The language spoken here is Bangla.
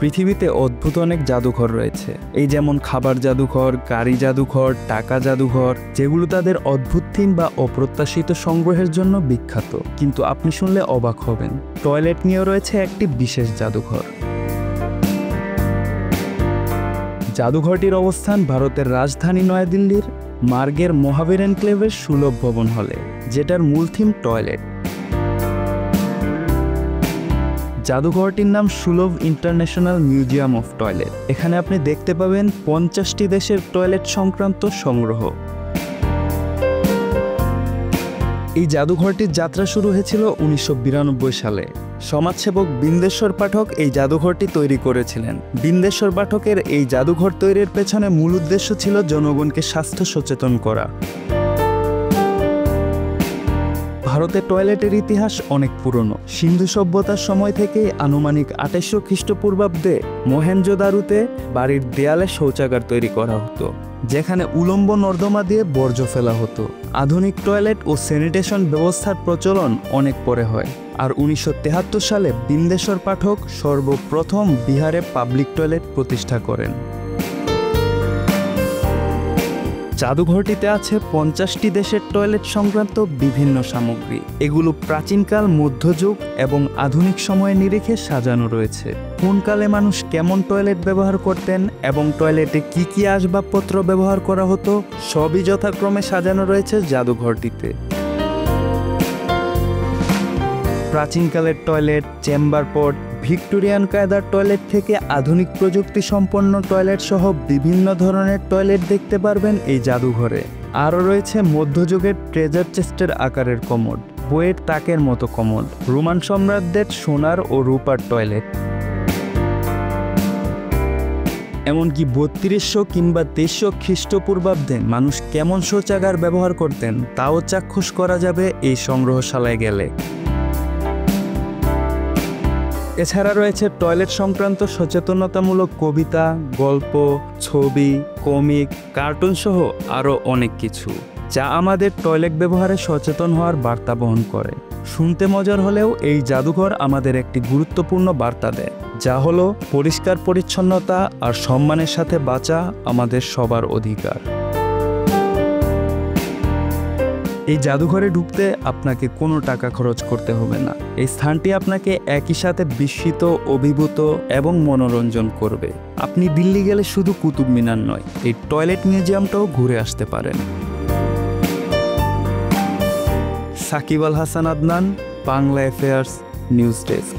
পৃথিবীতে অদ্ভুত অনেক জাদুঘর রয়েছে, এই যেমন খাবার জাদুঘর, গাড়ি জাদুঘর, টাকা জাদুঘর, যেগুলো তাদের অদ্ভুত থিম বা অপ্রত্যাশিত সংগ্রহের জন্য বিখ্যাত। কিন্তু আপনি শুনলে অবাক হবেন, টয়লেট নিয়েও রয়েছে একটি বিশেষ জাদুঘর। জাদুঘরটির অবস্থান ভারতের রাজধানী নয়াদিল্লির মার্গের মহাবীর এনক্লেভের সুলভ ভবন হলে, যেটার মূল থিম টয়লেট। জাদুঘরটির নাম সুলভ ইন্টারন্যাশনাল মিউজিয়াম অফ টয়লেট। এখানে আপনি দেখতে পাবেন 50টি দেশের টয়লেট সংক্রান্ত সংগ্রহ। এই জাদুঘরটির যাত্রা শুরু হয়েছিল 1992 সালে। সমাজসেবক বিন্দেশ্বর পাঠক এই জাদুঘরটি তৈরি করেছিলেন। বিন্দেশ্বর পাঠকের এই জাদুঘর তৈরির পেছনে মূল উদ্দেশ্য ছিল জনগণকে স্বাস্থ্য সচেতন করা। ভারতে টয়লেটের ইতিহাস অনেক পুরনো। সিন্ধু সভ্যতার সময় থেকে আনুমানিক 2800 খ্রিস্টপূর্বাব্দে মহেঞ্জোদারোতে বাড়ির দেয়ালে শৌচাগার তৈরি করা হতো, যেখানে উলম্ব নর্দমা দিয়ে বর্জ্য ফেলা হতো। আধুনিক টয়লেট ও স্যানিটেশন ব্যবস্থার প্রচলন অনেক পরে হয়, আর 1973 সালে বিন্দেশ্বর পাঠক সর্বপ্রথম বিহারে পাবলিক টয়লেট প্রতিষ্ঠা করেন। জাদুঘরটিতে আছে 50টি দেশের টয়লেট সংক্রান্ত বিভিন্ন সামগ্রী। এগুলো প্রাচীনকাল, মধ্যযুগ এবং আধুনিক সময়ের নিরিখে সাজানো রয়েছে। কোন কালে মানুষ কেমন টয়লেট ব্যবহার করতেন এবং টয়লেটে কি কি আসবাবপত্র ব্যবহার করা হতো, সবই যথাক্রমে সাজানো রয়েছে জাদুঘরটিতে। প্রাচীনকালের টয়লেট, চেম্বার পট, ভিক্টোরিয়ান কায়দার টয়লেট থেকে আধুনিক প্রযুক্তি সম্পন্ন টয়লেট সহ বিভিন্ন ধরনের টয়লেট দেখতে পারবেন এই জাদুঘরে। আরও রয়েছে মধ্যযুগের ট্রেজার চেস্টের আকারের কমোড, বইয়ের তাকের মতো কমোড, রোমান সম্রাটদের সোনার ও রূপার টয়লেট, এমনকি 3200 কিংবা 2300 খ্রিস্টপূর্বাব্দে মানুষ কেমন শৌচাগার ব্যবহার করতেন তাও চাক্ষুষ করা যাবে এই সংগ্রহশালায় গেলে। এছাড়া রয়েছে টয়লেট সংক্রান্ত সচেতনতামূলক কবিতা, গল্প, ছবি, কমিক, কার্টুন সহ আরও অনেক কিছু, যা আমাদের টয়লেট ব্যবহারে সচেতন হওয়ার বার্তা বহন করে। শুনতে মজার হলেও এই জাদুঘর আমাদের একটি গুরুত্বপূর্ণ বার্তা দেয়, যা হলো পরিষ্কার পরিচ্ছন্নতা আর সম্মানের সাথে বাঁচা আমাদের সবার অধিকার। এই জাদুঘরে ঢুকতে আপনাকে কোনো টাকা খরচ করতে হবে না। এই স্থানটি আপনাকে একই সাথে বিস্মিত, অভিভূত এবং মনোরঞ্জন করবে। আপনি দিল্লি গেলে শুধু কুতুব মিনার নয়, এই টয়লেট মিউজিয়ামটাও ঘুরে আসতে পারেন। Shakib Al Hasan Adnan, Bangla affairs news desk.